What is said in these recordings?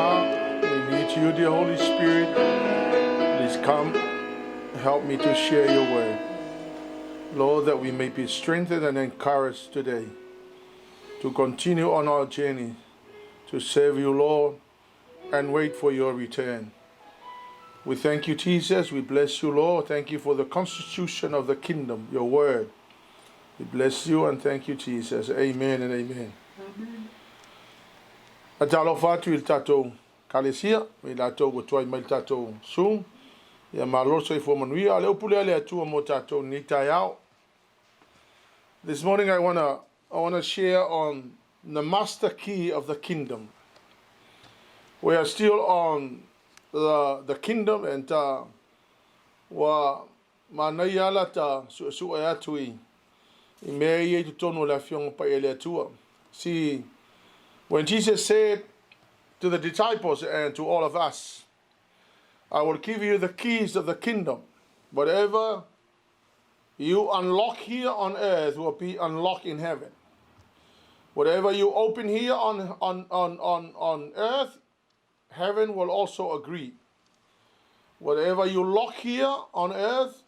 heart. We need you, dear Holy Spirit. Please come, help me to share your word. Lord, that we may be strengthened and encouraged today to continue on our journey to serve you, Lord, and wait for your return. We thank you, Jesus. We bless you, Lord. Thank you for the constitution of the kingdom, your word. We bless you and thank you, Jesus. Amen and amen. Amen. Atalo fatu il tatou kalesia, me tatou gotoai mai tatou sung. Ia maloso I fo manuia, leo pule ale atua mo tatou ni taiao. This morning I wanna share on the master key of the kingdom. We are still on the kingdom and wa manai ala ta su atui I mei tu tonu la fiong pa ele atua. See, when Jesus said to the disciples and to all of us, I will give you the keys of the kingdom. Whatever you unlock here on earth will be unlocked in heaven. Whatever you open here on earth, heaven will also agree. Whatever you lock here on earth,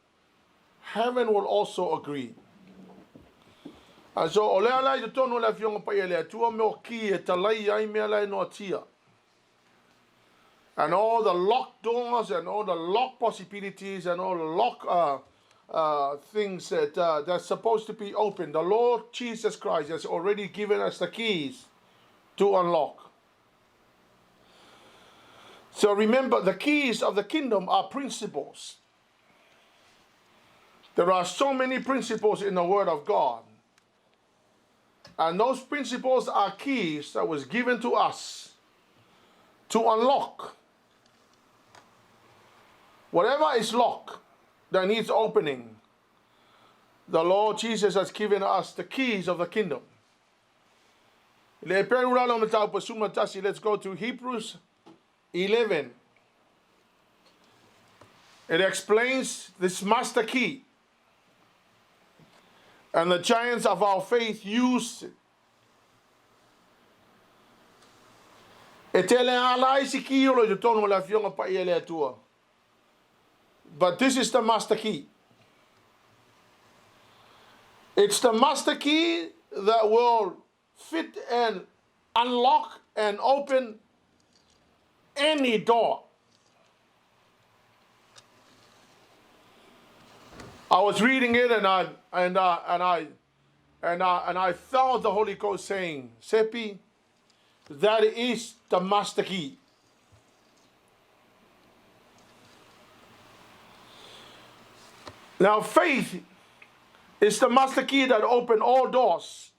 heaven will also agree. And so, ole alai te tonu la fionga pa ele atua meo ki e talai ai mea lai no atia. And all the locked doors and all the locked possibilities and all the locked things that's supposed to be open, the Lord Jesus Christ has already given us the keys to unlock. So remember, the keys of the kingdom are principles. There are so many principles in the Word of God. And those principles are keys that was given to us to unlock. Whatever is locked that needs opening, the Lord Jesus has given us the keys of the kingdom. Let's go to Hebrews 11. It explains this master key. And the giants of our faith used it. But this is the master key. It's the master key that will fit and unlock and open any door. I was reading it and I felt the Holy Ghost saying, Sepi, that is the master key. Now faith is the master key that opens all doors.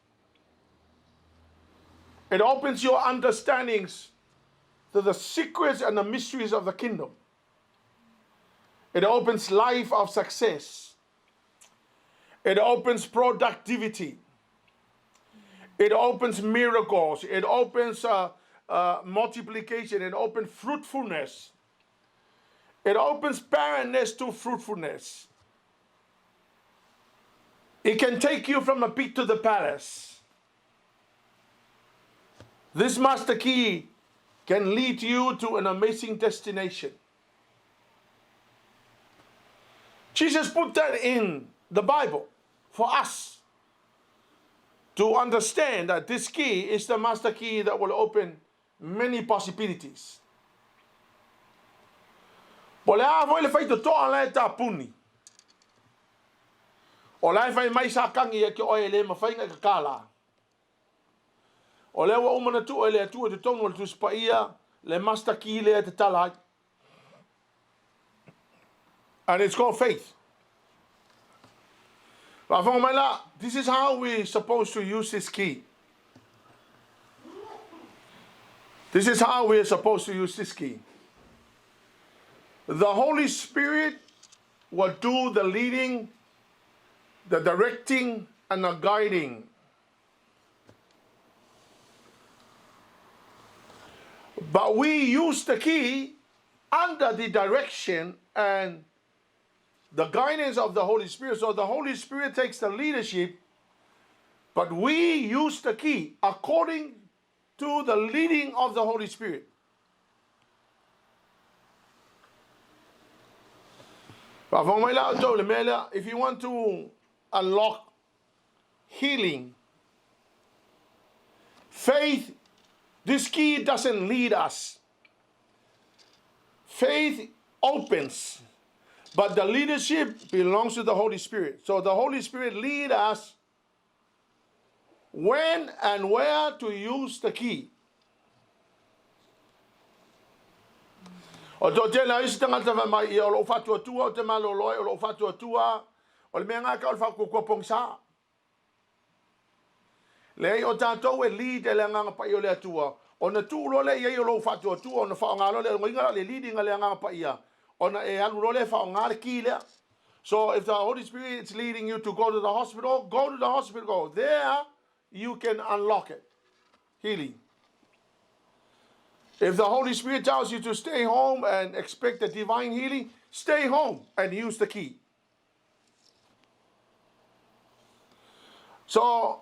It opens your understandings to the secrets and the mysteries of the kingdom. It opens life of success. It opens productivity. It opens miracles. It opens multiplication. It opens fruitfulness. It opens barrenness to fruitfulness. It can take you from the pit to the palace. This master key can lead you to an amazing destination. Jesus put that in the Bible for us to understand that this key is the master key that will open many possibilities. O lai fai mai sa kangi e ke oe le mawhainga ka kāla. O le wa umana tu e le atua te tongu le tu spaia le master key le te talai. And it's called faith. This is how we're supposed to use this key. This is how we're supposed to use this key. The Holy Spirit will do the leading, the directing, and the guiding. But we use the key under the direction and the guidance of the Holy Spirit. So the Holy Spirit takes the leadership, but we use the key according to the leading of the Holy Spirit. If you want to unlock healing, faith, this key doesn't lead us. Faith opens, but the leadership belongs to the Holy Spirit. So the Holy Spirit leads us when and where to use the key. O to tela isi tangata va mai o lo fatua tua o te malo loi o lo fatua tua o le menga ka o fa ko pongsa. Le o tatou e lead ele nganga pa i o le atua. O na tu lo le ia o lo fatua tua o na fa ngalo le nginga le leading le nganga pa ia. O na e alu lo le fa ngale ki le. So if the Holy Spirit is leading you to go to the hospital, go to the hospital. Go there, you can unlock it. Healing. If the Holy Spirit tells you to stay home and expect the divine healing, stay home and use the key. So,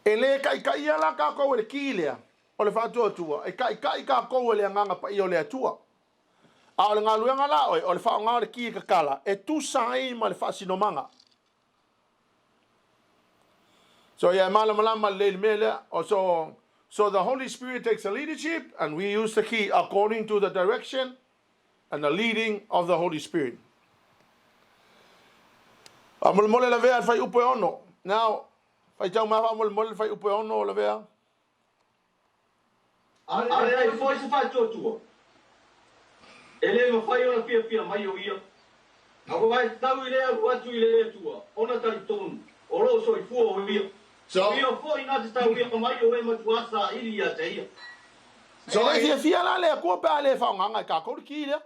ele kai la ka ko le ki le o le fatua tua. E kai ka ko le nganga pa i o le atua. A o le ngaluenga la o le fa ngā le ki ka kala. E tu sai ma le fasinomanga. So yeah, malama le mele o so the Holy Spirit takes the leadership and we use the key according to the direction and the leading of the Holy Spirit. Amol la vea fai upo ono. Now, fai tau ma amol fai upo ono la vea. Ai foi se fai tuo. Ele mo fai ona pia mai o ia. Ako vai tau ile atu ile tua. Ona tali ton. O lo so i fu o ia. So we are for not to we are mai o e matuasa ilia te. So le fia la le ko pa le fa nganga ka ko ki le.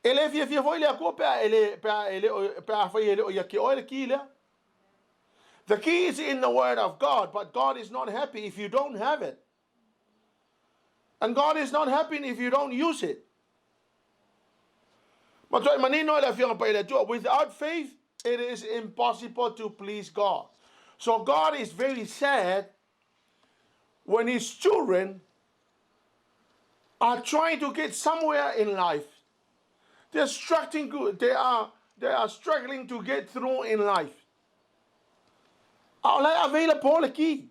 Ele fia foi le ko pa ele pa foi ele o ya ki o le ki le. The key is in the word of God, but God is not happy if you don't have it. And God is not happy if you don't use it. Without faith, it is impossible to please God. So God is very sad when his children are trying to get somewhere in life. They're struggling to get through in life. La available aqui.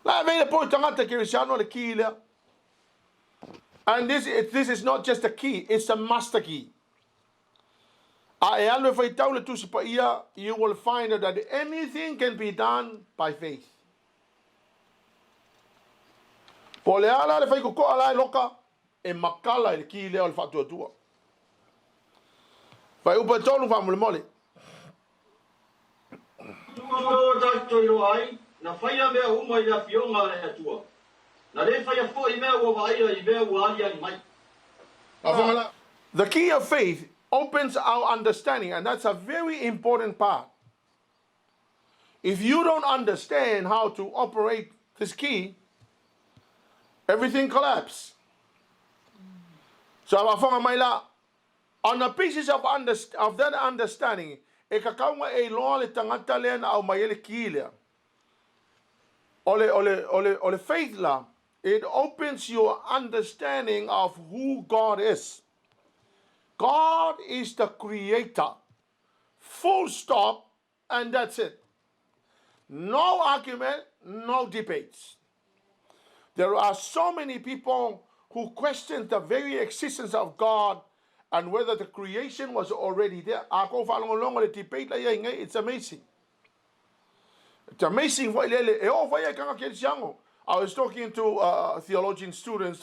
La available tangata kirisiano le key. And this is not just a key, it's a master key. You will find that anything can be done by faith. Poleala le fai ko ala loka e makala le ki le o le fatua tua. Fai upa tonu fa mole. Tuo tato yo ai na fai a mea uma i Afioga le atua. Na le fai a fo I mea ua vai I mea ua ali ani mai. The key of faith opens our understanding, and that's a very important part. If you don't understand how to operate this key, everything collapses. So on the basis of that understanding, e kakaunga e loa le tangata lea na au mai ele ki lea. Ole faith la, it opens your understanding of who God is. God is the creator. Full stop, and that's it. No argument, no debates. There are so many people who question the very existence of God and whether the creation was already there. It's amazing. It's amazing. I was talking to theologian students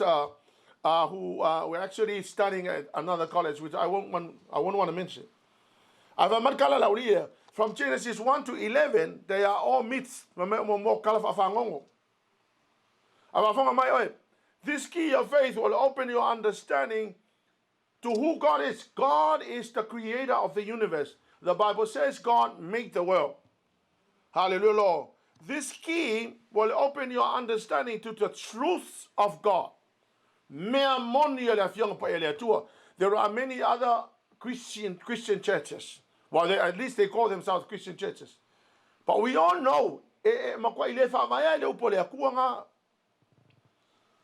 who were actually studying at another college, which I won't want to mention. From Genesis 1 to 11, they are all myths. This key of faith will open your understanding to who God is. God is the creator of the universe. The Bible says God made the world. Hallelujah, Lord. This key will open your understanding to the truths of God. There are many other Christian churches. Well, at least they call themselves Christian churches. But we all know.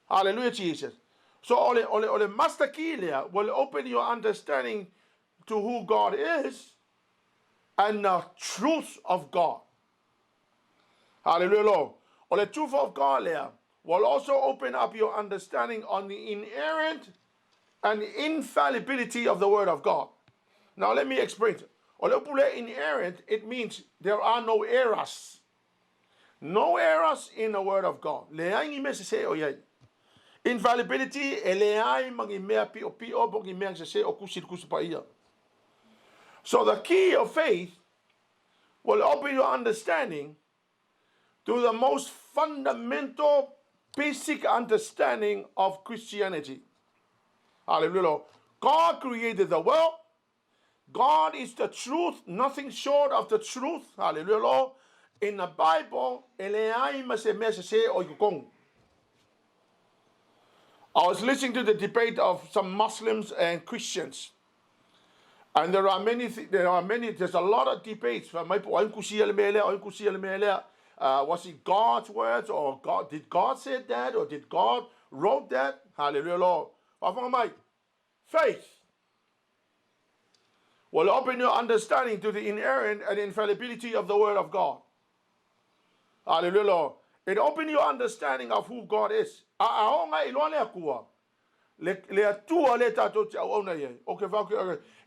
Hallelujah, Jesus. So ole master key there will open your understanding to who God is and the truth of God. Hallelujah, Lord. Ole truth of God there will also open up your understanding on the inerrant and infallibility of the Word of God. Now let me explain. Ole pule inerrant, it means there are no errors. No errors in the Word of God. Leangi me se se o yai. Infallibility, eleai mangi mea pi o bogi mea se se o kusi pa ia. So the key of faith will open your understanding to the most fundamental, basic understanding of Christianity. Hallelujah. God created the world. God is the truth, nothing short of the truth. Hallelujah. In the Bible, eleai mase se o yukong. I was listening to the debate of some Muslims and Christians. And there's a lot of debates. Was it God's words, or did God say that, or did God wrote that? Hallelujah, Lord. Faith will open your understanding to the inerrant and infallibility of the Word of God. Hallelujah, Lord. It opens your understanding of who God is.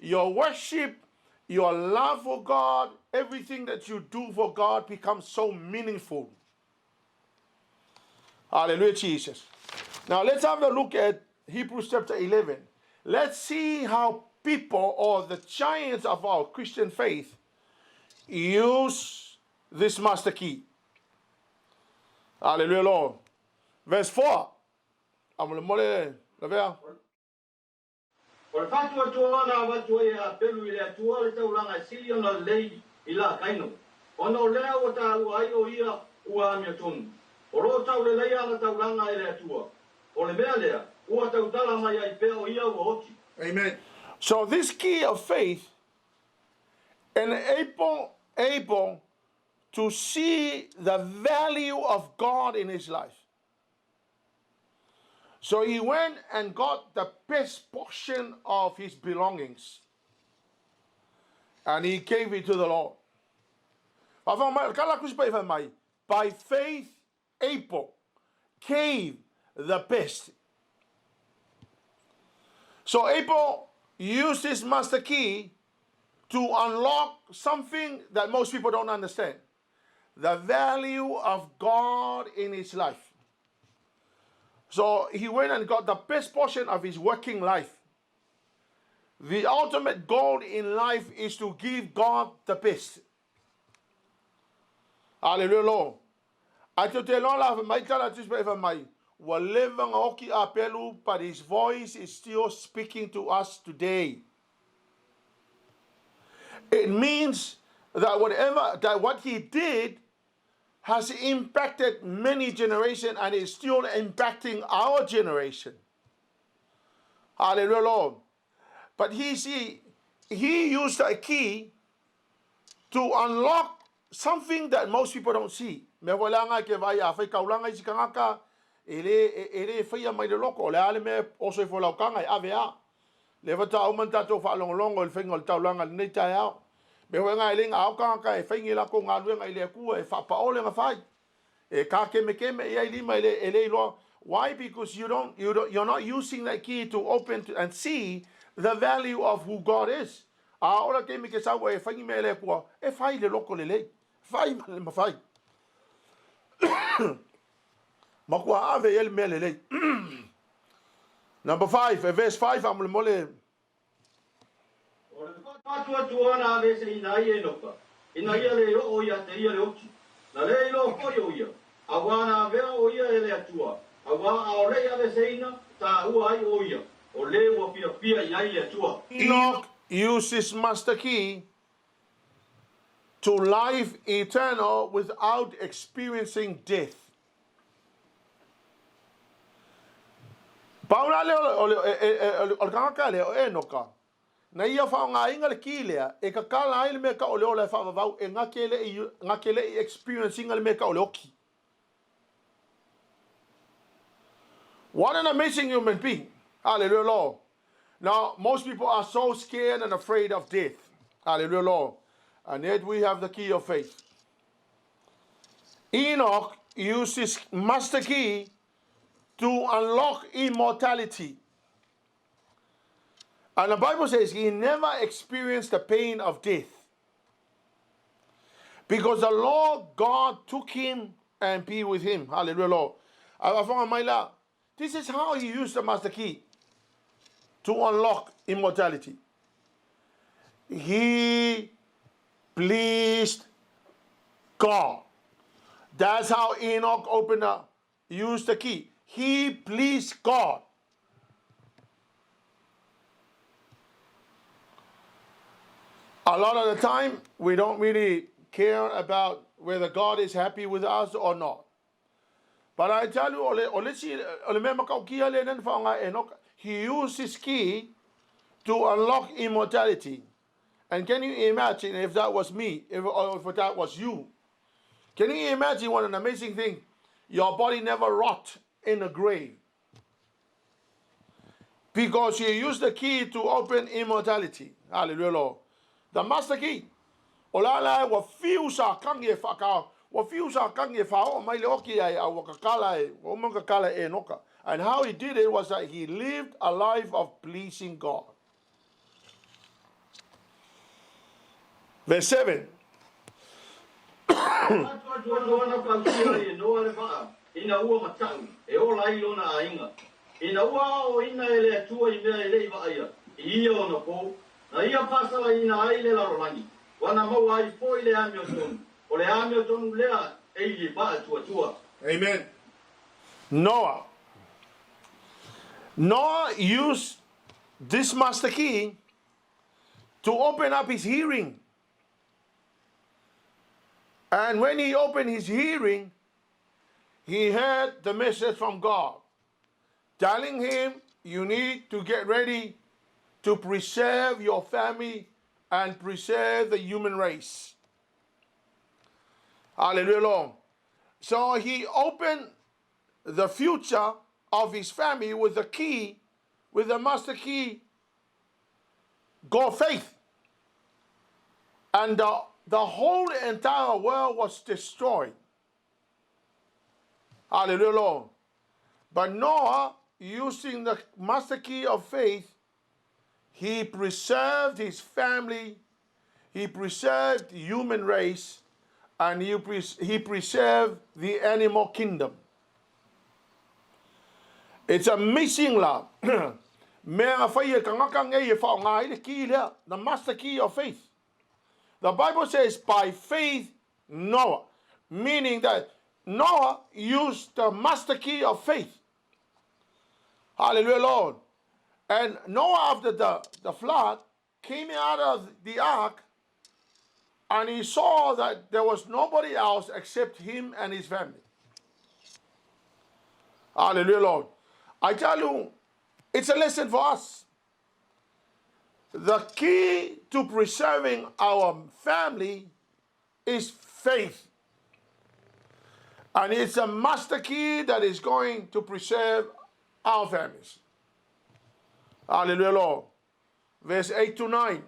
Your worship, your love for God, everything that you do for God becomes so meaningful. Hallelujah, Jesus. Now let's have a look at Hebrews chapter 11. Let's see how people, or the giants of our Christian faith, use this master key. Hallelujah, Lord. Verse 4. O le fatua tuana watu e a pelu i le atua le tauranga sili ona lei i la kaino. Ona o lea o ta ua ai o ia ua amia tonu. O ro tau le leia na tauranga i le atua. O le mea lea, ua tautala mai ai pea o ia ua oti. Amen. So this key of faith enables able to see the value of God in his life. So he went and got the best portion of his belongings, and he gave it to the Lord. By faith, Abel gave the best. So Abel used his master key to unlock something that most people don't understand: the value of God in his life. So he went and got the best portion of his working life. The ultimate goal in life is to give God the best. Hallelujah, Lord. I tell you, but his voice is still speaking to us today. It means that what he did has impacted many generations and is still impacting our generation. Hallelujah, Lord. But he used a key to unlock something that most people don't see. Me volanga ke vai a fai kaulanga I sikangaka ele fai mai de loko le ale me oso fo la kanga avea. Le vata aumenta to fa long le fingol taulanga nei taia. Me wenga ele nga kanga e fai ngila ko nga luenga ile ku e fa pa ole nga fai. E ka ke me e lima ele lo. Why? Because you're not using that key to open and see the value of who God is. Ora ke me ke sa e fai me ele ku e fai le loko le. Fai ma fai. Makwa ave el melele. Number 5, verse 5 am mole. O le fatua tuana ave se ina i e noka. Ina ia le o ia te ia le oki. Na le ilo koi o ia. Awana avea o ia e le atua. Awa a o rei ave se ina ta ua ai o ia. O le ua pia pia i ai le atua. Enoch uses master key to life eternal without experiencing death. Paula le kaka le o enoka. Na ia fa nga inga le kilea e ka kala ai le me ka o le fa va e ngakele experiencing le me ka o le oki. What an amazing human being. Hallelujah, Lord. Now, most people are so scared and afraid of death. Hallelujah, Lord. And yet we have the key of faith. Enoch used his master key to unlock immortality. And the Bible says he never experienced the pain of death. Because the Lord God took him and be with him. Hallelujah, Lord. This is how he used the master key to unlock immortality. He pleased God. That's how Enoch used the key. He pleased God. A lot of the time, we don't really care about whether God is happy with us or not. But I tell you, he used his key to unlock immortality. And can you imagine if that was me, or if that was you? Can you imagine what an amazing thing? Your body never rot in the grave. Because you used the key to open immortality. Hallelujah, Lord. The master key. Olala wa fiusa kangi fakao. Wa fiusa kangi fao mai leoki ai au kakala e o kakala e noka. And how he did it was that he lived a life of pleasing God. Verse 7. Amen. Noah used this master key to open up his hearing. And when he opened his hearing, he heard the message from God, telling him, you need to get ready to preserve your family and preserve the human race. Hallelujah, Lord. So he opened the future of his family with the key, with the master key, God faith. And the whole entire world was destroyed. Hallelujah, Lord. But Noah, using the master key of faith, he preserved his family, he preserved the human race, and he preserved the animal kingdom. It's amazing, love. The master key of faith. The Bible says, by faith, Noah. Meaning that Noah used the master key of faith. Hallelujah, Lord. And Noah, after the flood, came out of the ark, and he saw that there was nobody else except him and his family. Hallelujah, Lord. I tell you, it's a lesson for us. The key to preserving our family is faith. And it's a master key that is going to preserve our families. Hallelujah, Lord. Verse 8 to 9.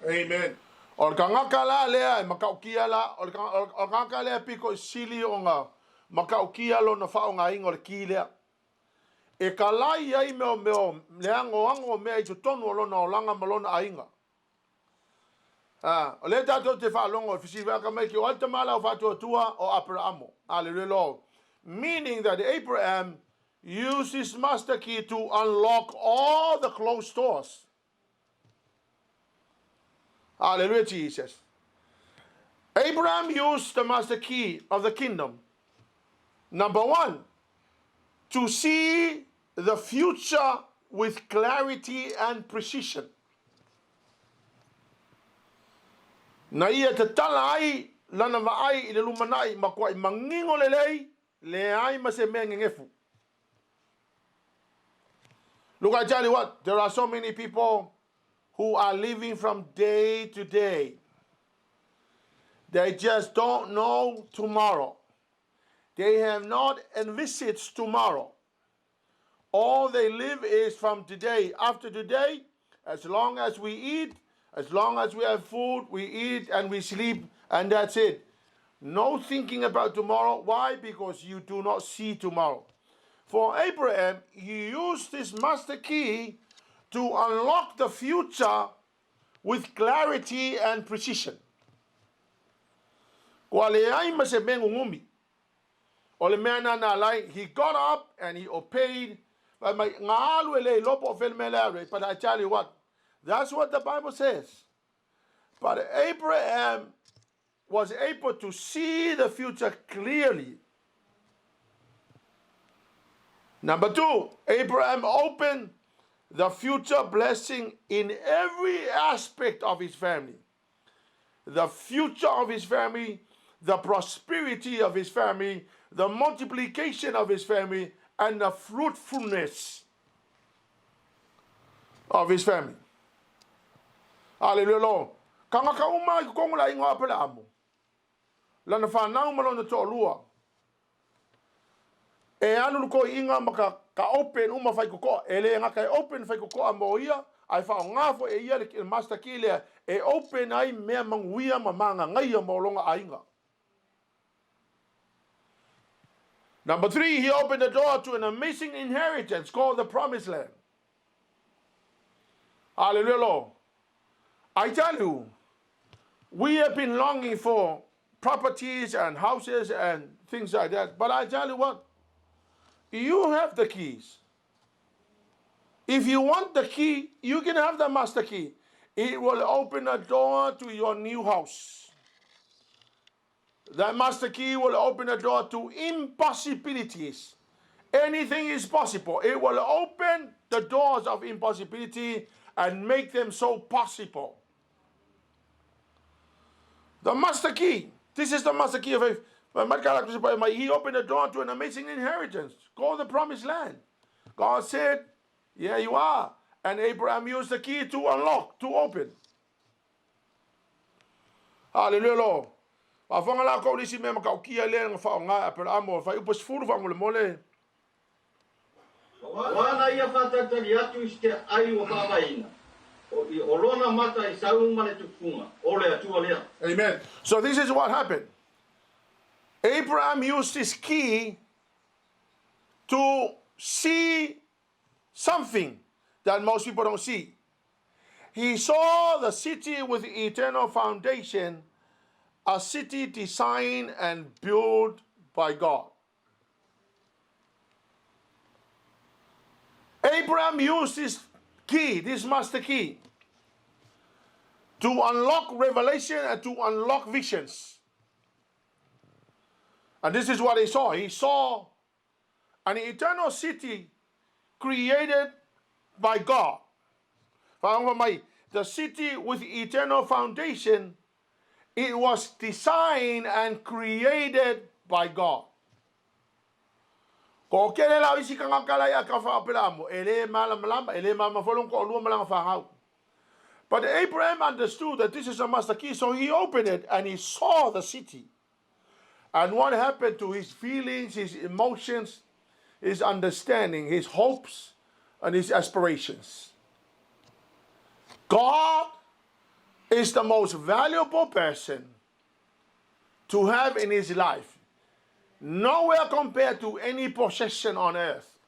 Amen. Or kangakala lea makaukia la or kangakala piko sili onga makaukia lo na faonga ingor kilea. E kalai ai meo leango ango mea i tonu lo na olanga malona ainga. O le tato te fa longo fisiva ka mai ki o te mala o fatu tua o Abraham. Hallelujah, Lord. Meaning that Abraham used his master key to unlock all the closed doors. Hallelujah, Jesus. Abraham used the master key of the kingdom. Number one, to see the future with clarity and precision. Na ia te tala ai, lana maai i le lumanai, makua i mangingo lelei, le ai ma se mea ngefu. Look, I tell you what, there are so many people who are living from day to day. They just don't know tomorrow. They have not envisaged tomorrow. All they live is from today. After today, as long as we eat, as long as we have food, we eat and we sleep, and that's it. No thinking about tomorrow. Why? Because you do not see tomorrow. For Abraham, he used his master key to unlock the future with clarity and precision. He got up and he obeyed. But I tell you what, that's what the Bible says. But Abraham was able to see the future clearly. Number two, Abraham opened the future blessing in every aspect of his family. The future of his family, the prosperity of his family, the multiplication of his family, and the fruitfulness of his family. Hallelujah. Kanga ka uma I kongula ingo apela amo. Lana whanau malona to lua. E anu ko inga maka ka open uma fai ko ele nga ka open fai ko amo ia ai fa ngafo e ia le master kile e open ai me manguia mamanga ngai mo longa ainga. Number three, he opened the door to an amazing inheritance called the Promised Land. Hallelujah. I tell you, we have been longing for properties and houses and things like that. But I tell you what, you have the keys. If you want the key, you can have the master key. It will open a door to your new house. That master key will open a door to impossibilities. Anything is possible. It will open the doors of impossibility and make them so possible. The master key. This is the master key of faith. He opened the door to an amazing inheritance called the Promised Land. God said, "Here you are." And Abraham used the key to unlock, to open. Hallelujah. Afangala ko lisi me makaukia le nga fa nga apela amo fa upos furu fa ngule mole. Wana ia fatata ni atu iste ai wa fawaina. O I orona mata I sau mane tukunga. Ole atu alea. Amen. So this is what happened. Abraham used his key to see something that most people don't see. He saw the city with the eternal foundation, a city designed and built by God. Abraham used his key, this master key, to unlock revelation and to unlock visions. And this is what he saw. He saw an eternal city created by God. The city with eternal foundation, it was designed and created by God. But Abraham understood that this is a master key, so he opened it and he saw the city. And what happened to his feelings, his emotions, his understanding, his hopes, and his aspirations? God is the most valuable person to have in his life. Nowhere compared to any possession on earth.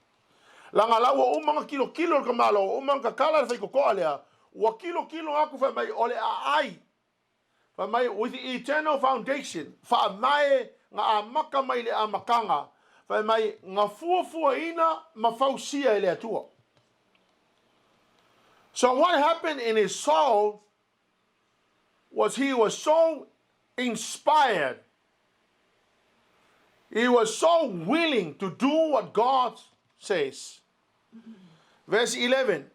Langalawa umang kilo-kilo kamalo, umang kakala fay ko alea, wa kilo-kilo aku fa may ole ai. Fa may with the eternal foundation, fa may nga amaka may le amakanga, fa may nga fuwa ina mafausia ele atua. So what happened in his soul was he was so inspired. He was so willing to do what God says verse 11.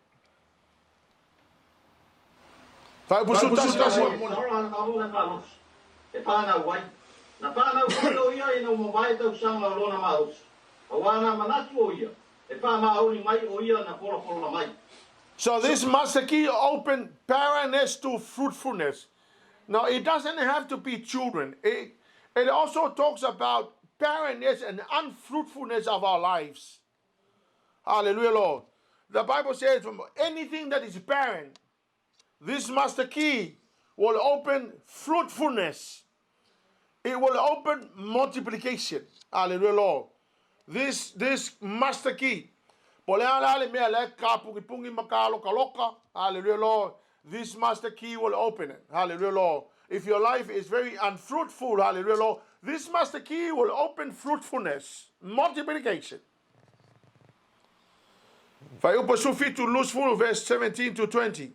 Vai pusuta e pana wai na pana o ia ina mo vai tau sanga lona maus awana manatu o ia e pa ma o mai o ia na polo mai. So this master key opened barrenness to fruitfulness. Now it doesn't have to be children. It also talks about barrenness and unfruitfulness of our lives. Hallelujah, Lord. The Bible says from anything that is barren, this master key will open fruitfulness. It will open multiplication. Hallelujah, Lord. This master key. Hallelujah, Lord. This master key will open it. Hallelujah, Lord. If your life is very unfruitful, hallelujah, Lord, this master key will open fruitfulness, multiplication. Vai upa sufi to lose full, verse 17 to 20.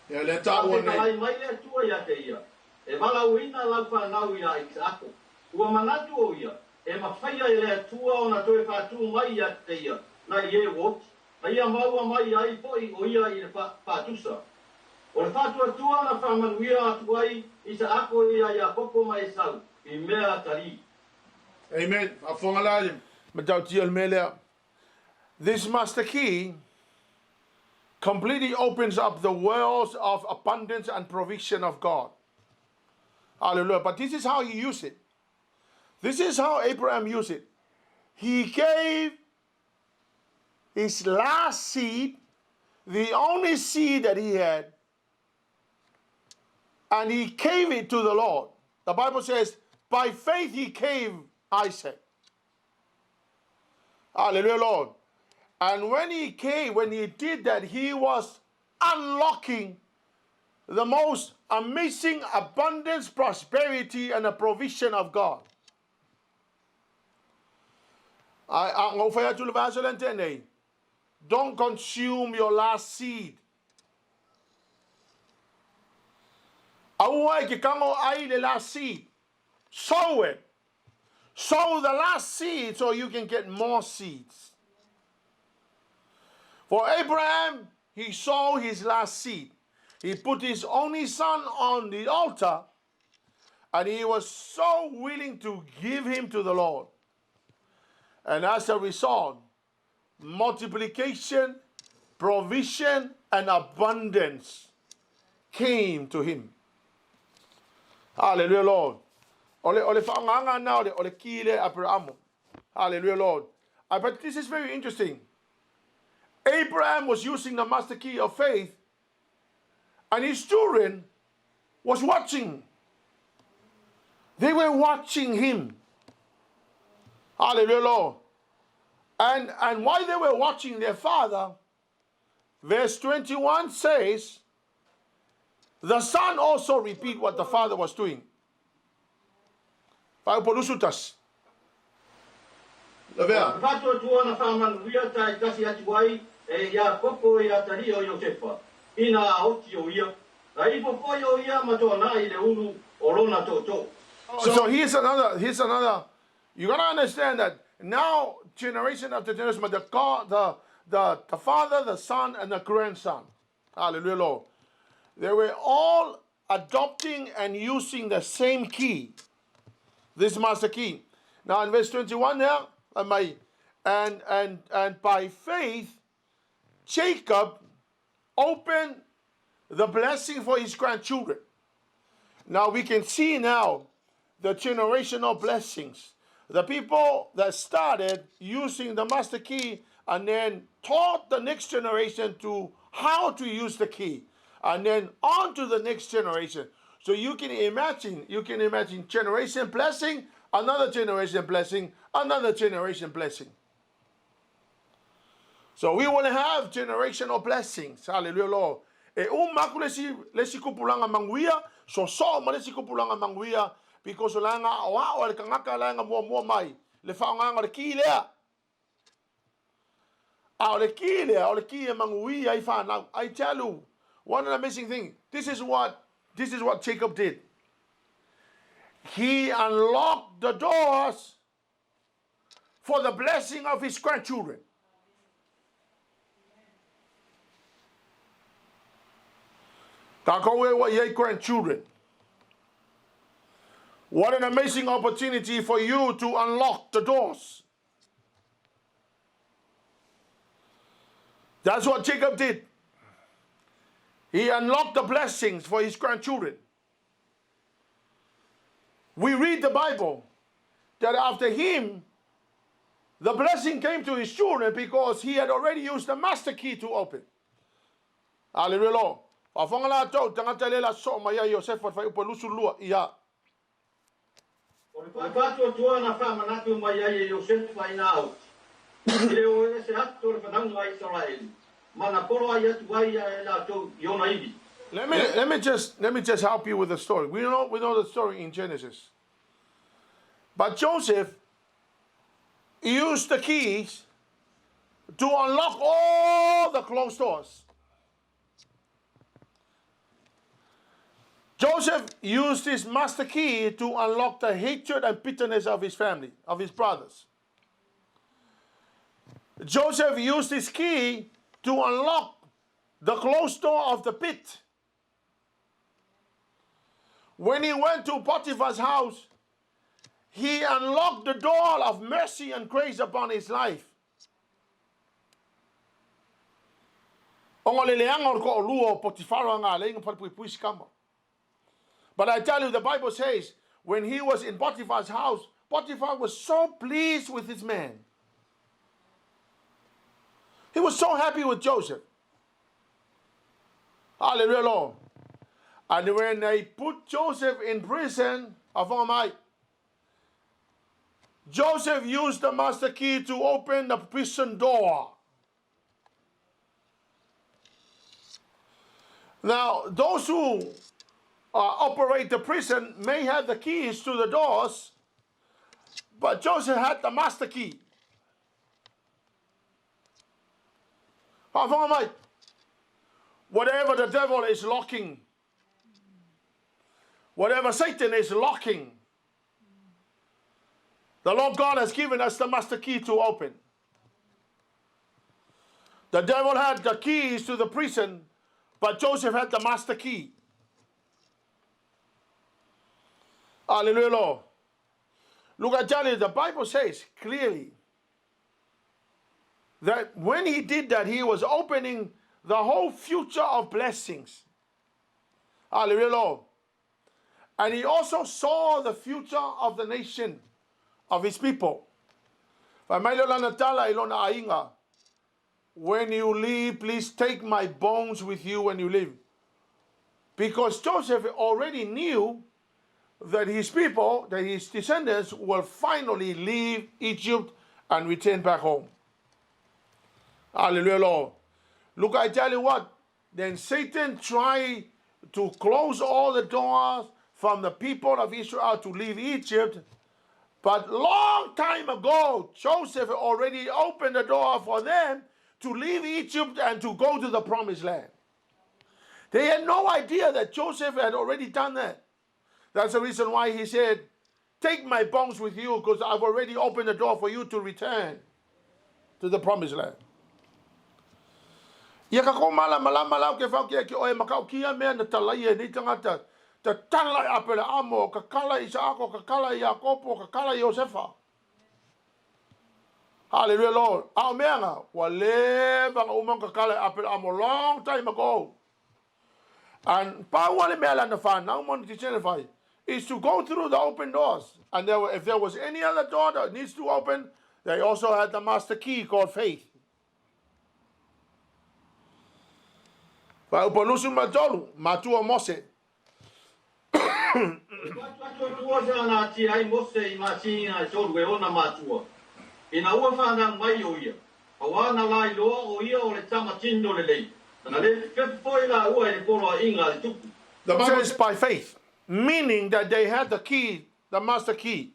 Yeah, let that one e wala uina lau whanau ia i te ako. Ua manatu o ia, e mawhaia e lea tua o na toe whātu mai a te ia, na i e wot, a ia maua mai ai poi o ia i le whātusa. O le whātua tua na whamanuia atu ai i te ako ia i a koko mai sau, i mea tari. Amen. Afongalalim. Matauti al melea. This master key completely opens up the worlds of abundance and provision of God. Hallelujah. But this is how he used it. This is how Abraham used it. He gave his last seed, the only seed that he had, and he gave it to the Lord. The Bible says, by faith he gave Isaac. Hallelujah, Lord. And when he did that, he was unlocking the most amazing abundance, prosperity, and a provision of God. Don't consume your last seed. The last seed. Sow it. Sow the last seed so you can get more seeds. For Abraham, he sowed his last seed. He put his only son on the altar, and he was so willing to give him to the Lord. And as a result, multiplication, provision, and abundance came to him. Hallelujah, Lord. Hallelujah, Lord. But this is very interesting. Abraham was using the master key of faith, and his children was watching. They were watching him. Hallelujah, Lord. And while they were watching their father, verse 21 says, the son also repeat what the father was doing. Paupolusutas. So here's another. You gotta understand that now, generation after generation, the father, the son, and the grandson. Hallelujah, Lord. They were all adopting and using the same key. This master key. Now in verse 21 now, and by faith, Jacob opened the blessing for his grandchildren. Now we can see now the generational blessings. The people that started using the master key and then taught the next generation to how to use the key, and then on to the next generation. So you can imagine generation blessing, another generation blessing, another generation blessing. So we will have generational blessings. Hallelujah, Lord. E maku lesi kupulanga manguia, so lesi kupulanga manguia, because langa awa o le kangaka langa mo mai le faanga le ki lea. I tell you, one amazing thing. This is what Jacob did. He unlocked the doors for the blessing of his grandchildren. Grandchildren. What an amazing opportunity for you to unlock the doors. That's what Jacob did. He unlocked the blessings for his grandchildren. We read the Bible that after him, the blessing came to his children because he had already used the master key to open. Hallelujah. Let me just help you with the story. We know the story in Genesis. But Joseph used the keys to unlock all the closed doors. Joseph used his master key to unlock the hatred and bitterness of his family, of his brothers. Joseph used his key to unlock the closed door of the pit. When he went to Potiphar's house, he unlocked the door of mercy and grace upon his life. But I tell you, the Bible says, when he was in Potiphar's house, Potiphar was so pleased with his man. He was so happy with Joseph. Hallelujah. And when they put Joseph in prison, Joseph used the master key to open the prison door. Now, those who operate the prison may have the keys to the doors, but Joseph had the master key. Whatever the devil is locking, whatever Satan is locking, the Lord God has given us the master key to open. The devil had the keys to the prison, but Joseph had the master key. Hallelujah. Look, I tell you, the Bible says clearly that when he did that, he was opening the whole future of blessings. Hallelujah. And he also saw the future of the nation, of his people. When you leave, please take my bones with you when you leave. Because Joseph already knew that his people, that his descendants, will finally leave Egypt and return back home. Hallelujah, Lord. Look, I tell you what, then Satan tried to close all the doors from the people of Israel to leave Egypt. But long time ago, Joseph already opened the door for them to leave Egypt and to go to the promised land. They had no idea that Joseph had already done that. That's the reason why he said, take my bones with you, because I've already opened the door for you to return to the promised land. Ia ka ko mala ke fau ke o e makau kia mea na talai e ni tangata ta tala apele amo ka kala Isaako ka kala Iakopo ka kala Iosefa. Hallelujah, Lord. Ao mea nga wa le bang umang ka kala apele amo long time ago. And pa wale mea la na fa na umang ti is to go through the open doors. And if there was any other door that needs to open, they also had the master key called faith. Matua Mose. The Bible says by faith, meaning that they had the key, the master key.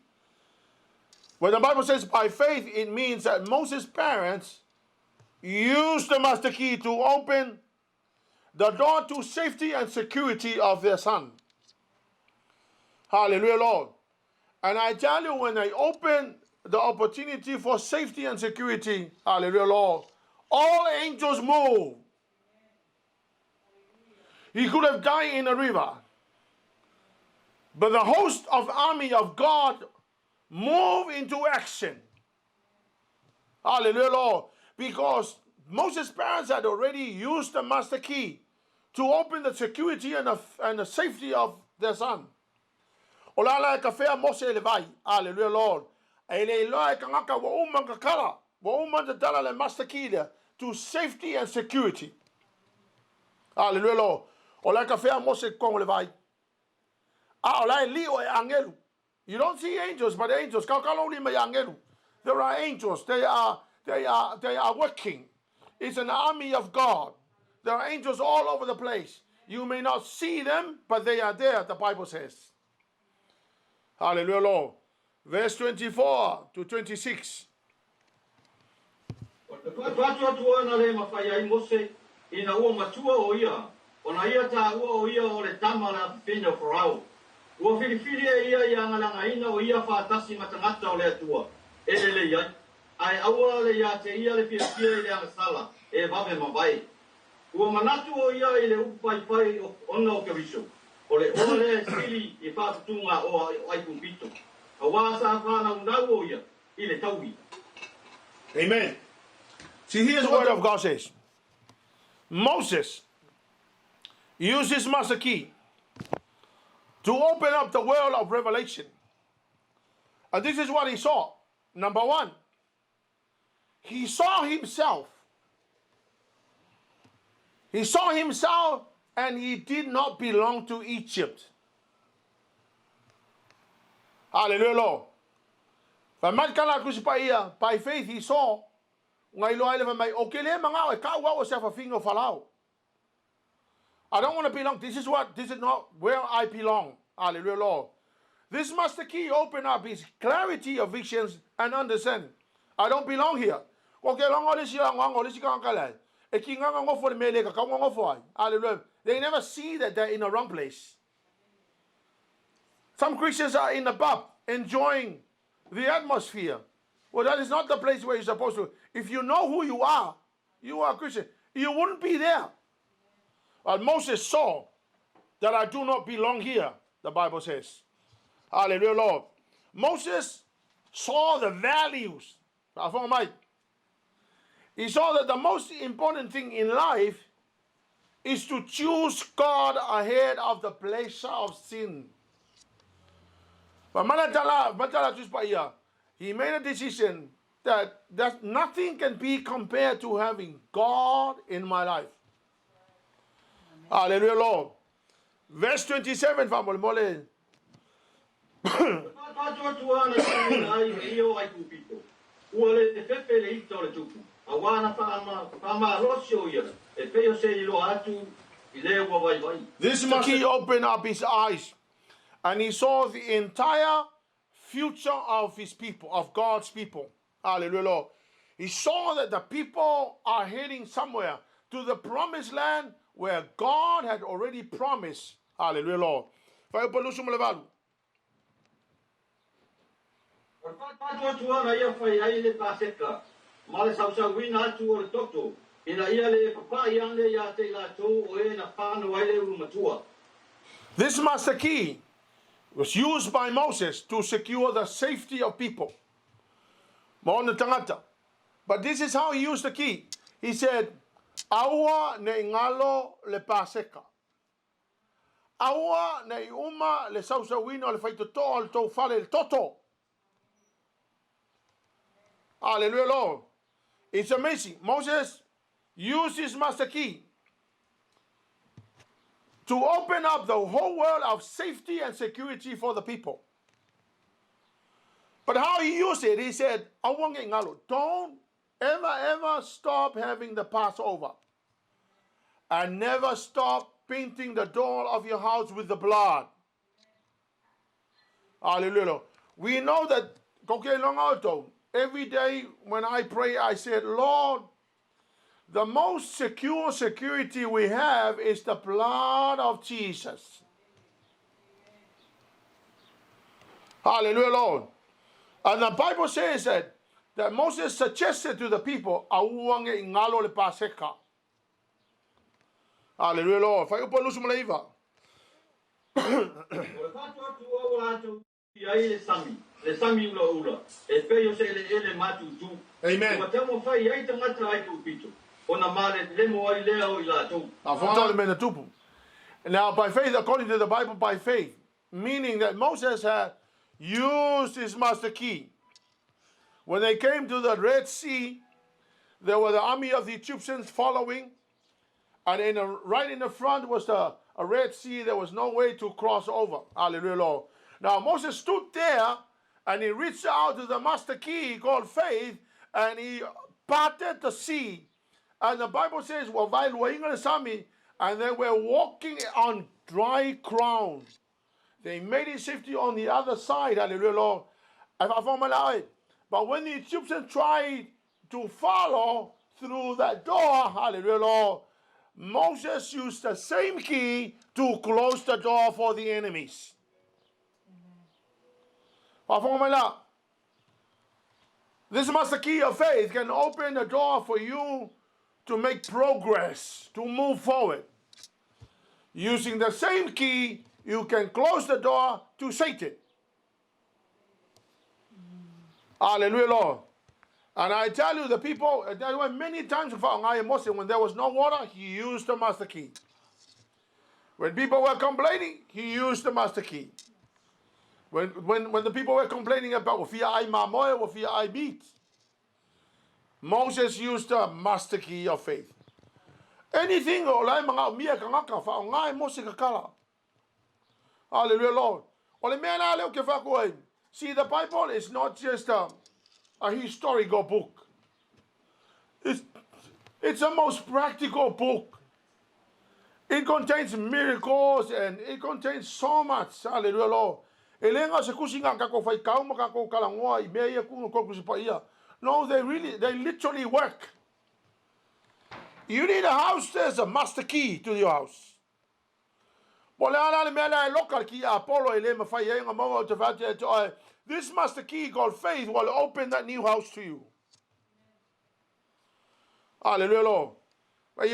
When the Bible says by faith, it means that Moses' parents use the master key to open the door to safety and security of their son. Hallelujah, Lord. And I tell you, when I open the opportunity for safety and security, hallelujah, Lord, all angels move. He could have died in a river, but the host of army of God move into action. Hallelujah, Lord. Because Moses' parents had already used the master key to open the security and the safety of their son. Olala ka fea Mose le vai. Hallelujah, Lord. Ele loa ka ngaka wa umang ka kala. Wa umang te tala le master key there to safety and security. Hallelujah, Lord. Olala ka fea Mose kong le vai. Olala li o e angelu. You don't see angels, but angels. Ka only me angelu. There are angels. They are working. It's an army of God. There are angels all over the place. You may not see them, but they are there, the Bible says. Hallelujah, Lord. Verse 24 to 26. Ai awa le ya te ia le pia le sala e vave mabai. Ua manatu o ia i le upai pai ona o kawiso. O le ole sili i whātutunga o ai kumpito. A wāsa whāna unau o ia i le taui. Amen. See, here's what the word of God says. Moses used his master key to open up the world of revelation. And this is what he saw. Number one, he saw himself. He saw himself and he did not belong to Egypt. Hallelujah, Lord. By faith he saw. I don't want to belong. This is not where I belong. Hallelujah, Lord. This master key opened up his clarity of visions and understanding. I don't belong here. Hallelujah. They never see that they're in the wrong place. Some Christians are in the pub enjoying the atmosphere. Well, that is not the place where you're supposed to. If you know who you are a Christian. You wouldn't be there. But Moses saw that I do not belong here, the Bible says. Hallelujah, Lord. Moses saw the values. He saw that the most important thing in life is to choose God ahead of the pleasure of sin. But he made a decision that nothing can be compared to having God in my life. Hallelujah, Lord. Verse 27, family. This monkey opened up his eyes and he saw the entire future of his people, of God's people. Hallelujah, Lord. He saw that the people are heading somewhere to the promised land where God had already promised. Hallelujah, Lord. This master key was used by Moses to secure the safety of people. But this is how he used the key. He said, Aua ne ngalo le paseka. Aua ne uma le sausawino le faitoto al to fale el toto. Hallelujah, Lord. It's amazing. Moses used his master key to open up the whole world of safety and security for the people. But how he used it, he said, don't ever stop having the Passover. And never stop painting the door of your house with the blood. Hallelujah. We know that every day when I pray, I said, Lord, The most secure security we have is the blood of Jesus. Hallelujah, Lord. And the Bible says that Moses suggested to the people, "Auange ingalo le paseka." Hallelujah, Lord. Fai upa lusu malaiva. Amen. Now, by faith, according to the Bible, by faith, meaning that Moses had used his master key. When they came to the Red Sea, there was the army of the Egyptians following, and right in the front was a Red Sea. There was no way to cross over. Hallelujah, Lord. Now, Moses stood there, and he reached out to the master key called faith, and he parted the sea. And the Bible says, and they were walking on dry ground. They made it safety on the other side. Hallelujah, Lord. But when the Egyptians tried to follow through that door, hallelujah, Lord, Moses used the same key to close the door for the enemies. This master key of faith can open the door for you to make progress, to move forward. Using the same key, you can close the door to Satan. Hallelujah, Lord. And I tell you, the people, there were many times when there was no water, he used the master key. When people were complaining, he used the master key. When the people were complaining about I beat, Moses used the master key of faith. Anything, hallelujah, Lord. See, the Bible is not just a historical book. It's a most practical book. It contains miracles and it contains so much. Hallelujah, Lord. No, they literally work. You need a house, there's a master key to your house. This master key called faith will open that new house to you. Hallelujah, Lord. They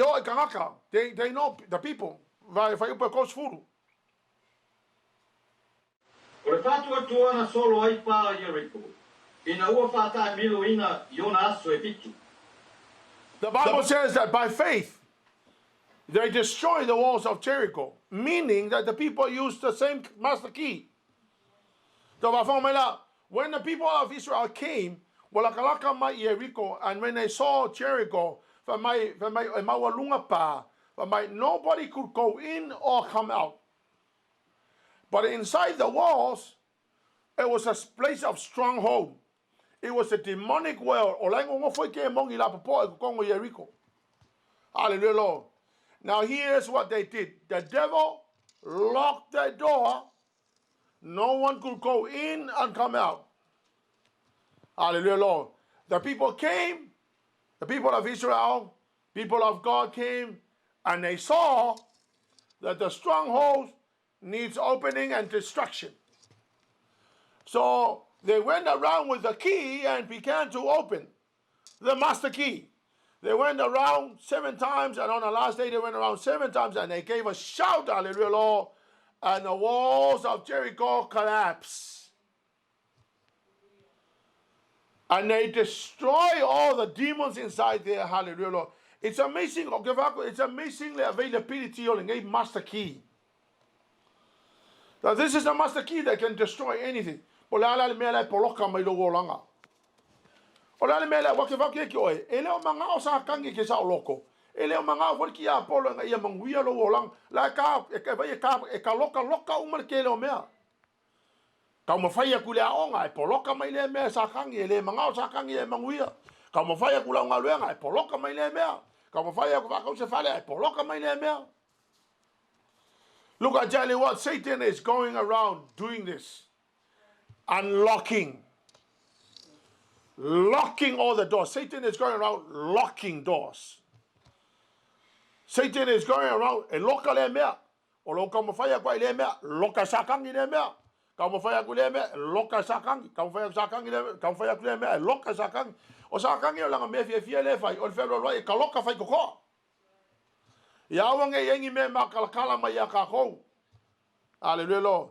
know the people. The Bible says that by faith, they destroy the walls of Jericho, meaning that the people used the same master key. When the people of Israel came, and when they saw Jericho, nobody could go in or come out. But inside the walls, it was a place of stronghold. It was a demonic world. Hallelujah, Lord. Now here's what they did. The devil locked the door. No one could go in and come out. Hallelujah, Lord. The people came, the people of Israel, people of God came, and they saw that the stronghold needs opening and destruction. So they went around with the key and began to open the master key. They went around 7 times, and on the last day they went around 7 times, and they gave a shout, hallelujah, Lord, and the walls of Jericho collapsed. And they destroy all the demons inside there, hallelujah, Lord. It's amazing, it's amazingly availability of a master key. Now this is the master key that can destroy anything. Ora le mele wa ke va ke oi ele o manga o sa kangi ke sa loko ele o manga o ki a polo nga ia manguia lo wolang la ka e ka e ka loka o mar ke le o mea ka mo fai ku le a onga e poloka mai le mea sa kangi ele manga o sa kangi e manguia ka mo fai ku la nga luenga e poloka mai le mea ka mo fai ku va ka se fale e poloka mai le mea. Look, I tell you what, Satan is going around doing this, unlocking. Locking all the doors. Satan is going around locking doors. Satan is going around and loka le mea. O lo ka mafaya kwa ile mea, loka sakangi le mea. Ka mafaya ku le mea, loka sakangi. Ka mafaya sakangi le, ka mafaya ku le mea, loka sakangi. O sakangi o langa me fia le fai, o felo lo e ka loka fai koko. Ya wange yengi me makalakala ma ya ka ko. Hallelujah, Lord.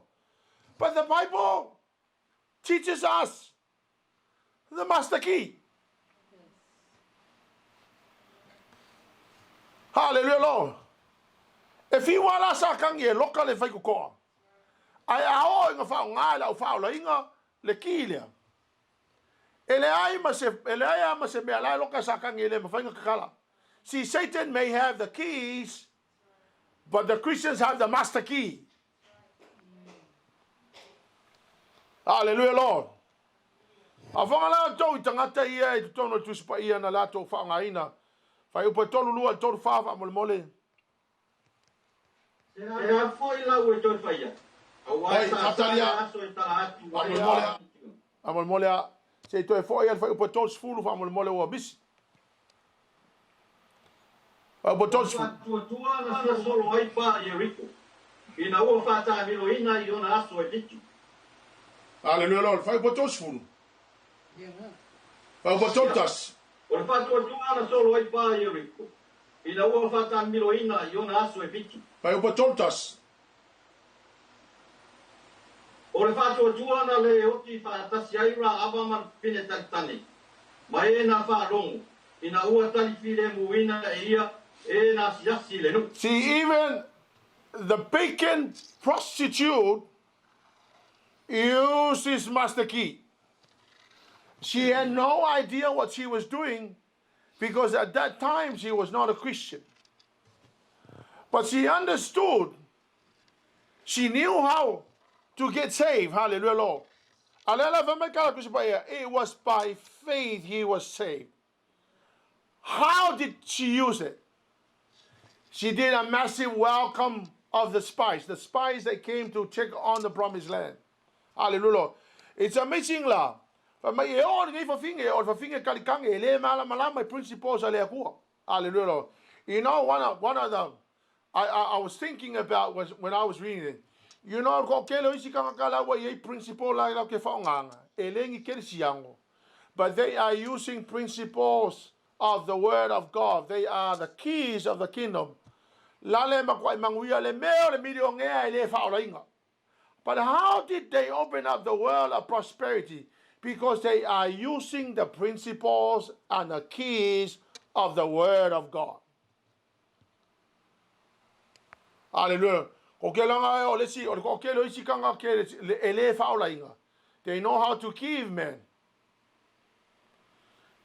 But the Bible teaches us the master key. Hallelujah, Lord. If you want to sakang ye local if I could call, I owe a foul ngala of foul inga le kilia. Elea must be a local sakang ye finger kala. See, Satan may have the keys, but the Christians have the master key. Hallelujah, Lord. Avangala to tangata ia to tono to spa ia na lato fangaina. Fai upa tolu lua tolu fafa mole. Era foi lá o Joy Faia. Oi, Atalia. Mole. Se to foi ele fai upa tolu fulu fa mole o bis. Upa tolu fulu. Tua na solo ai pa Jericho. Ina o fata milo ina i ona aso e ditu. Hallelujah, Lord. Fai upa tolu fulu. Fai upa tolu tas. O fata tua na solo ai pa Jericho. Ina o fata milo ina i ona aso e ditu. Fai upa tolu tas. O le whātua tuana le oti whātasi aira awaman pine tani. Mai e nā whārongo. Ina ua tali whire muina e ia e nā siasi le nu. See, even the pagan prostitute used his master key. She had no idea what she was doing because at that time she was not a Christian. But she understood. She knew how to get saved. Hallelujah, Lord. It was by faith he was saved. How did she use it? She did a massive welcome of the spies that came to check on the promised land. Hallelujah, Lord. It's amazing, lah. Hallelujah, Lord. You know, one of them I was thinking about was when I was reading it. You know, but they are using principles of the word of God. They are the keys of the kingdom. But how did they open up the world of prosperity? Because they are using the principles and the keys of the word of God. Hallelujah. They know how to give, man.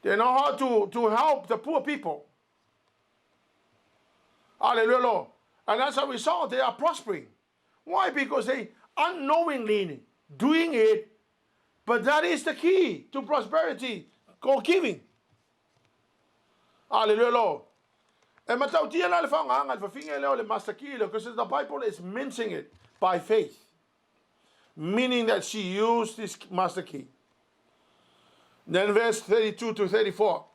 They know how to help the poor people. Hallelujah, Lord. And as a result, they are prospering. Why? Because they unknowingly doing it, but that is the key to prosperity, called giving. Hallelujah, Lord. Because the Bible is mentioning it by faith, meaning that she used this master key. Then verse 32 to 34.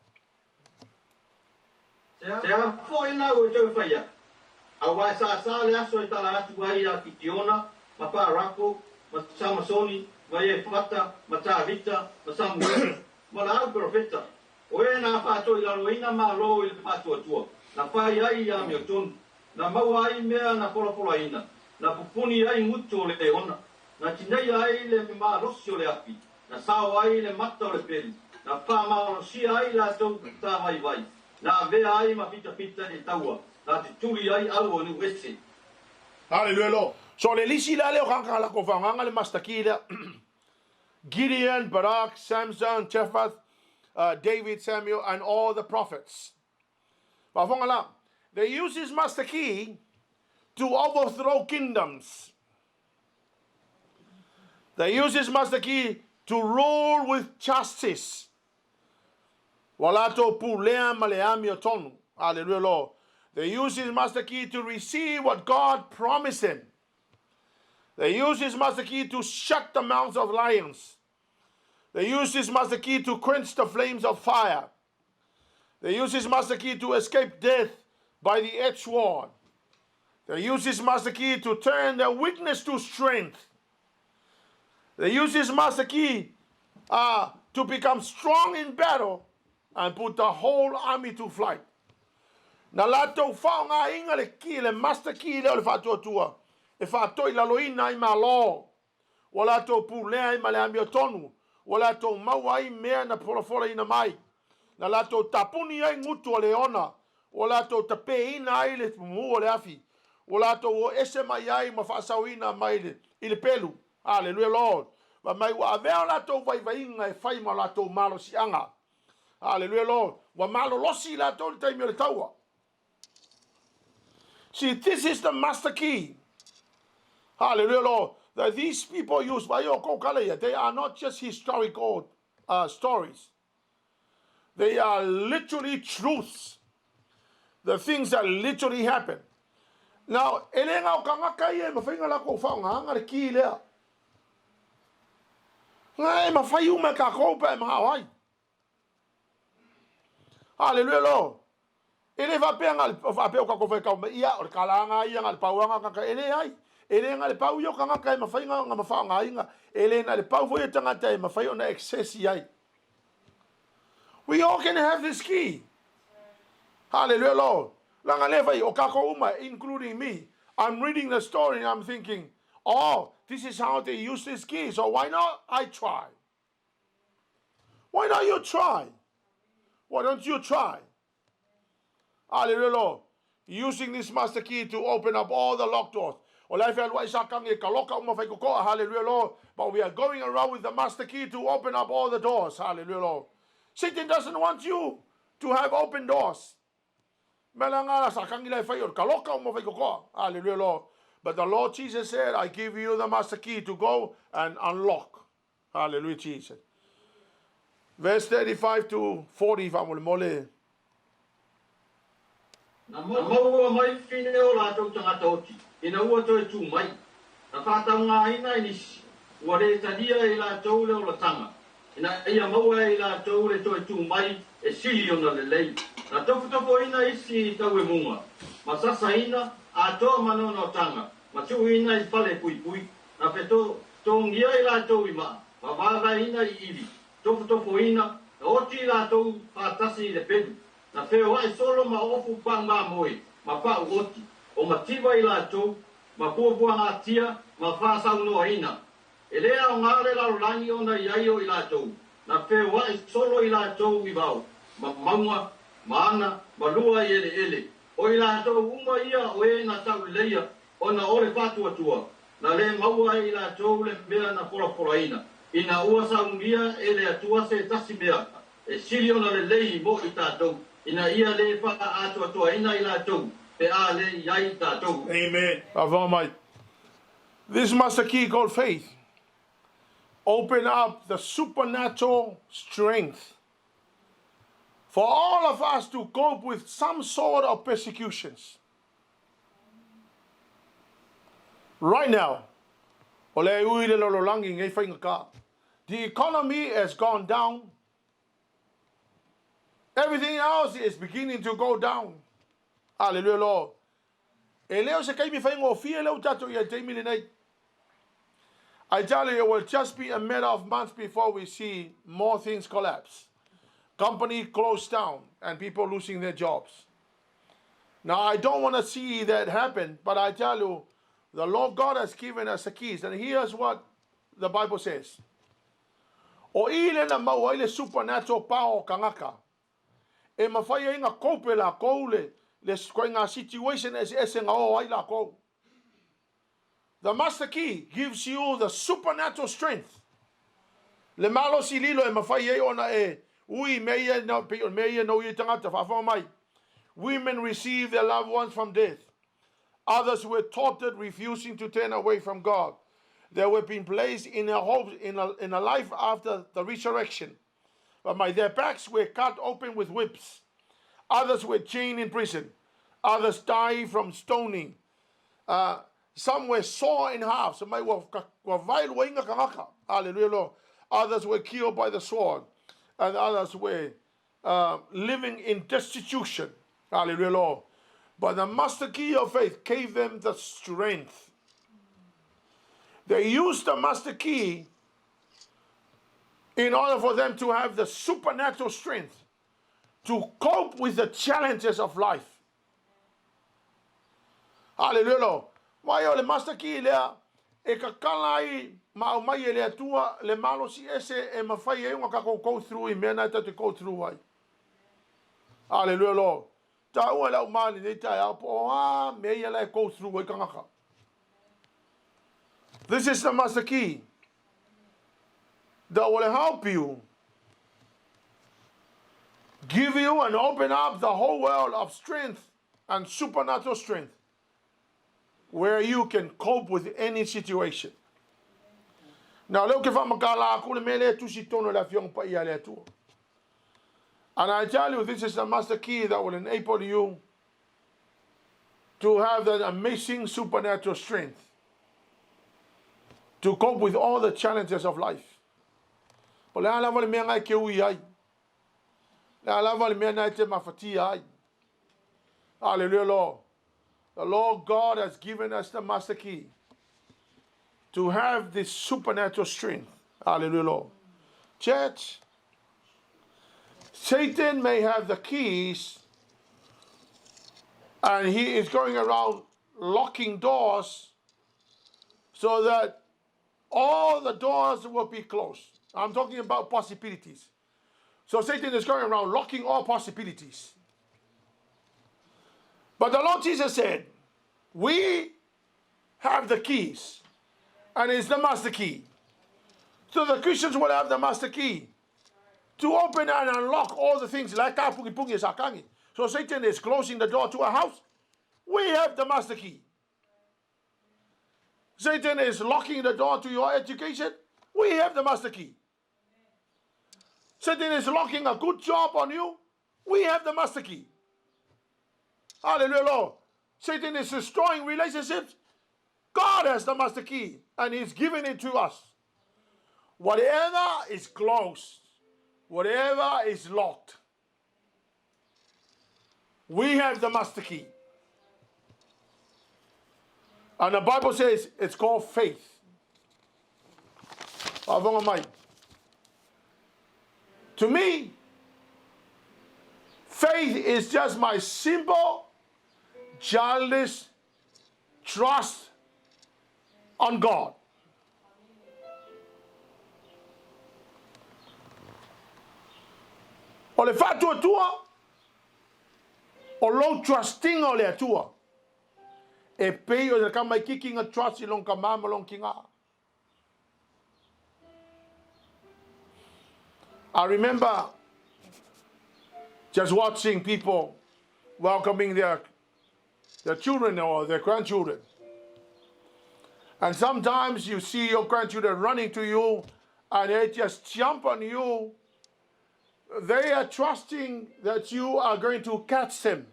Na pai ai ia me ton na mau ai mea na pola ina na pupuni ai muto le ona na tinai ai le ma rosio le api na sao ai le mata le peli na pa ma si ai la tau ta vai na ve ai ma pita de taua na tuli ai algo ni wese. Hallelujah, Lord. So le lisi la le kanga la kofanga le mastakila Gideon, Barak, Samson, Jephthah, David, Samuel, and all the prophets. They use his master key to overthrow kingdoms. They use his master key to rule with justice. Hallelujah, Lord. They use his master key to receive what God promised him. They use his master key to shut the mouths of lions. They use his master key to quench the flames of fire. They use his master key to escape death by the edge sword. They use this master key to turn their weakness to strength. They use this master key to become strong in battle and put the whole army to flight. Na lato whaonga inga le ki le master key leo le whatuatua. E whatoi laloina I malo. Wa lato pulea I male amio tonu. Wa lato maua I mea na polofola ina mai. Na lato tapuni ai ngutu o le ona. Wa lato tape ina ai le mu o le afi. Wa lato o ese mai ai ma whaasauina mai le I le pelu. Hallelujah, Lord. Wa mai wa avea lato vaivainga e whai ma lato malo si anga. Hallelujah, Lord. Wa malo losi lato le taimi o le taua. See, this is the master key. Hallelujah, Lord. That these people use. They are not just historical stories. They are literally truths. The things that literally happen. Now, elenga o kangaka ia mawhainga la ko whaonga hanga le ki lea. Ngai mawhai ume ka koupa e mahawai. Hallelujah, Lord. Ele va penga va pe o ka ko fa ka ia o kalanga ia ngal pauanga ka ele ai ele ngal pau yo ka ka ma fainga nga ma fa nga inga ele na le pau foi tanga tai ma fai ona excess ai. We all can have this key. Hallelujah, Lord. Langa le vai o ka ko uma including me. I'm reading the story and I'm thinking, oh, this is how they use this key. So why not I try? Why not you try? Why don't you try? Hallelujah, Lord. Using this master key to open up all the locked doors. Hallelujah, Lord. But we are going around with the master key to open up all the doors. Hallelujah, Lord. Satan doesn't want you to have open doors. Hallelujah, Lord. But the Lord Jesus said, I give you the master key to go and unlock. Hallelujah, Jesus. Verse 35 to 40. Na maua mai fine o lātou tangata oti. Ina ua toi tū mai. Na whātau ngā ina inisi. Ua re talia I lātou leo la tanga. Ina ia maua I lātou le toi tū mai e sili ona le lei. Na tofu ina isi I tau e munga. Ma sasa ina a toa manona o tanga. Ma tu ina I pale pui pui. Na peto tongia I lātou I maa. Ma vāga ina I ili. Tofu ina. Na oti lātou whātasi le pedu. Na feo ai solo ma ofu panga moi, ma pa oti, o mativa I lātou, ma puapua ngā tia, ma whāsau noa ina. E lea o ngāre laro langi ona I aio I lātou, na feo ai solo I lātou I vau, ma maunga, ma ana, ma lua I ele. O I lātou uma ia o e na tau leia, o na ore whātua tua, na le maua I lātou le mea na fora ina. Ina ua saungia e le atua se tasi mea, e siri ona le lei mo I tātou. Ina ia le wha atua ina I lātou, pe a le iai tātou. Amen. This master key called faith open up the supernatural strength for all of us to cope with some sort of persecutions. Right now, the economy has gone down. Everything else is beginning to go down. Hallelujah, Lord. I tell you, it will just be a matter of months before we see more things collapse. Company closed down and people losing their jobs. Now, I don't want to see that happen, but I tell you, the Lord God has given us the keys. And here's what the Bible says. O ile na mau ile supernatural power kangaka. E mawhai inga koupe la koule, le koe ngā situation e se ngā o ai la kou. The master key gives you the supernatural strength. Le malo si lilo e mawhai e ona e, ui meia no i tangata, whawha mai. Women receive their loved ones from death. Others were tortured, refusing to turn away from God. They were being placed in a life after the resurrection. But their backs were cut open with whips. Others were chained in prison. Others died from stoning. Some were sawn in half. Hallelujah, Lord. Others were killed by the sword. And others were living in destitution. Hallelujah, Lord. But the master key of faith gave them the strength. They used the master key in order for them to have the supernatural strength to cope with the challenges of life. Hallelujah. Mai o le master key lea e ka kalai ma mai e le tua le malo si ese e mawhai e unga ka go through I mena ta te go through ai. Hallelujah, Lord. Ta ua lau mali nei tai apo me ia le go through ai kangaka. This is the master key that will help you, give you and open up the whole world of strength and supernatural strength where you can cope with any situation. Now, leo ke whamakala aku le mele tusi tono le Afioga pa ia le atua. And I tell you, this is the master key that will enable you to have that amazing supernatural strength to cope with all the challenges of life. O le ala wale mea ngai ke ui ai. Le ala wale mea ngai te mawhati ai. Hallelujah, Lord. The Lord God has given us the master key to have this supernatural strength. Hallelujah, Lord. Church, Satan may have the keys and he is going around locking doors so that all the doors will be closed. I'm talking about possibilities. So Satan is going around locking all possibilities. But the Lord Jesus said, we have the keys, and it's the master key. So the Christians will have the master key to open and unlock all the things like pungi pungi sakangi. So Satan is closing the door to a house. We have the master key. Satan is locking the door to your education. We have the master key. Satan is locking a good job on you. We have the master key. Hallelujah, Lord. Satan is destroying relationships. God has the master key, and he's giving it to us. Whatever is closed, whatever is locked, we have the master key. And the Bible says it's called faith. To me, faith is just my simple, childish trust on God. O le fatua tua, o lo trusting o le atua. E pei o le kamai kikinga trust I long kamama long kinga. I remember just watching people welcoming their children or their grandchildren. And sometimes you see your grandchildren running to you and they just jump on you. They are trusting that you are going to catch them.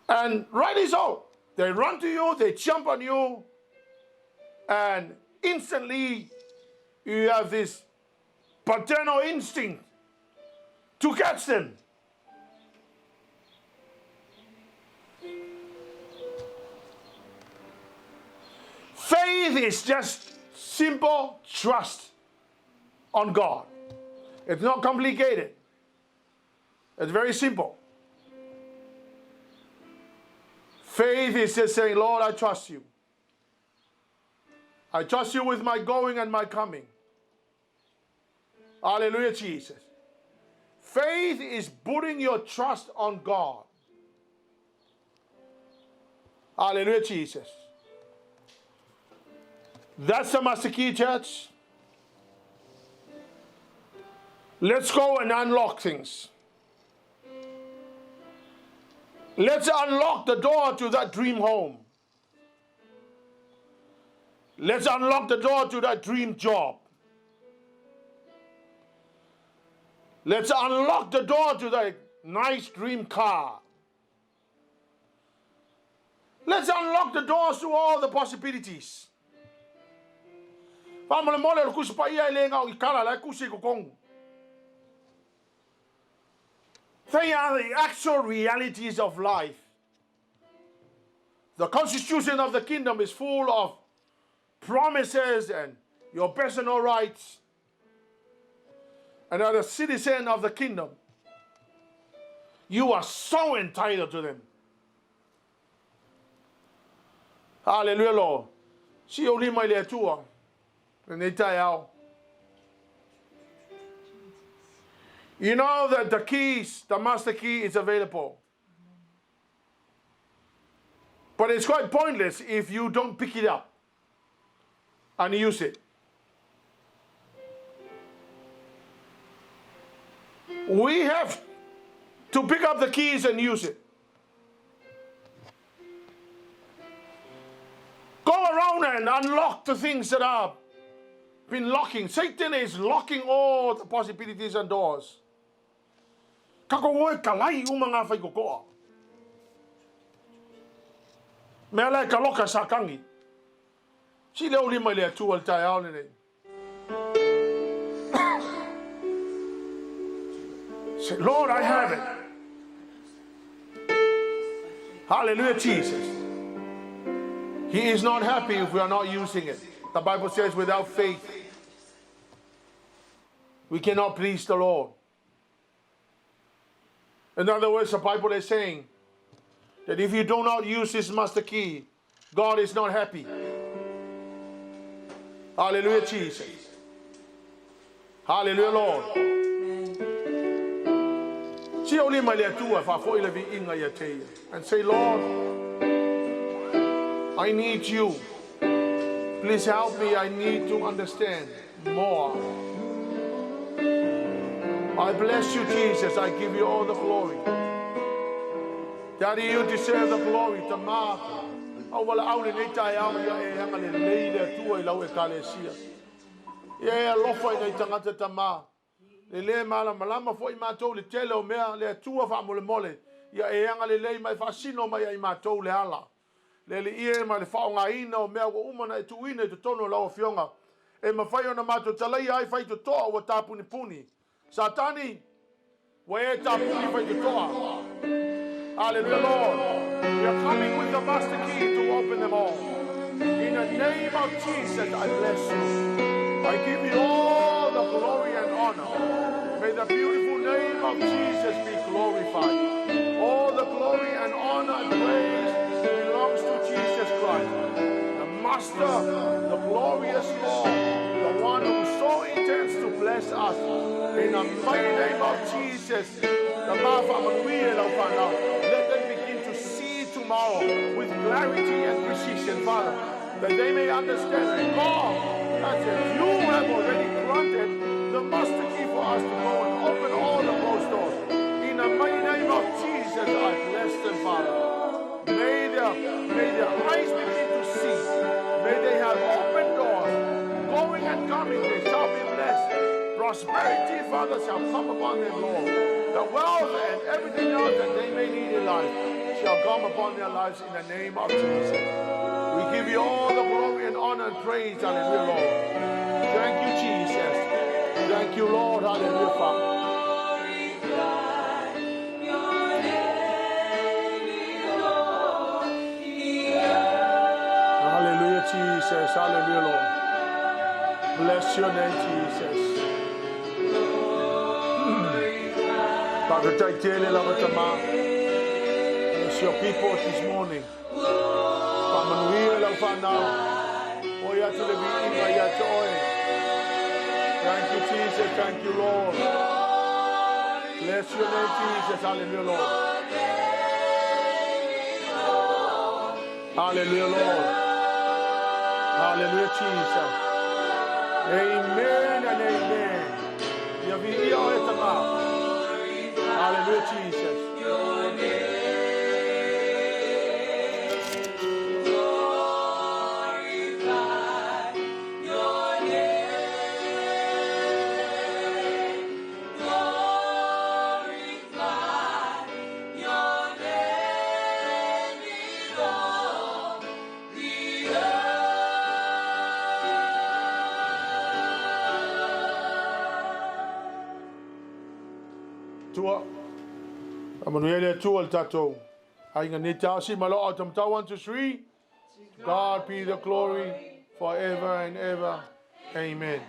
And rightly so. They run to you, they jump on you, and instantly you have this paternal instinct to catch them. Faith is just simple trust on God. It's not complicated. It's very simple. Faith is just saying, Lord, I trust you. I trust you with my going and my coming. Hallelujah, Jesus. Faith is putting your trust on God. Hallelujah, Jesus. That's the master key, church. Let's go and unlock things. Let's unlock the door to that dream home. Let's unlock the door to that dream job. Let's unlock the door to that nice dream car. Let's unlock the doors to all the possibilities. They are the actual realities of life. The constitution of the kingdom is full of promises and your personal rights. And as a citizen of the kingdom, you are so entitled to them. Hallelujah, Lord. Si oli mai le tua. Nei tai au. You know that the keys, the master key is available. But it's quite pointless if you don't pick it up and use it. We have to pick up the keys and use it. Go around and unlock the things that have been locking. Satan is locking all the possibilities and doors. Kako woe kalai umanga fai kokoa. Mea lai kaloka sakangi. Si leo lima le atu al tai au nei. Say, Lord, I have it. Hallelujah, Jesus. He is not happy if we are not using it. The Bible says without faith, we cannot please the Lord. In other words, the Bible is saying that if you do not use His master key, God is not happy. Hallelujah, Jesus. Hallelujah, Lord. And say, Lord, I need you. Please help me. I need to understand more. I bless you, Jesus. I give you all the glory. Daddy, you deserve the glory. Tama. Awala aule nei tai au ia e hanga le leile tua I lau e kalesia. Ia lofa I nei tangata tama. Le le mala malama fo I matou le tele o mea le tua fa mole mole. Ia e hanga le lei mai fa sino mai I matou le ala. Le le ie ma le fa nga ina o mea wa umana e tuine te tono lau fionga. E ma fai ona matou talai ai fai to toa wa tapuni puni. Satani, wa e tapuni fai to toa. Hallelujah, Lord. We are coming with the master key to open them all. In the name of Jesus, I bless you. I give you all the glory and honor. May the beautiful name of Jesus be glorified. All the glory and honor and praise belongs to Jesus Christ, the Master, the glorious Lord, the one who so intends to bless us. In the mighty name of Jesus, let them begin to see tomorrow with clarity and precision, Father, that they may understand that God, that's it, you have already granted the master key for us to go and open all the closed doors. In the mighty name of Jesus, I bless them, Father. May their eyes begin to see. May they have open doors, going and coming, they shall be blessed. Prosperity, Father, shall come upon them, Lord. The wealth and everything else that they may need in life shall come upon their lives in the name of Jesus. We give you all the glory and honor and praise, hallelujah, Lord. Thank you, Jesus. Thank you, Lord, hallelujah, Father. Hallelujah, Jesus, hallelujah, Lord. Bless your name, Jesus. Father, take care of bless your people this morning. Thank you, Jesus. Thank you, Lord. Bless your name, Jesus. Hallelujah, Lord. Hallelujah, Lord. Hallelujah, Jesus. Amen and amen. Hallelujah, Jesus. Amanuele tu al tatou. Ainga ni tausi malo autumn tau 1 to 3. God be the glory forever and ever. Amen.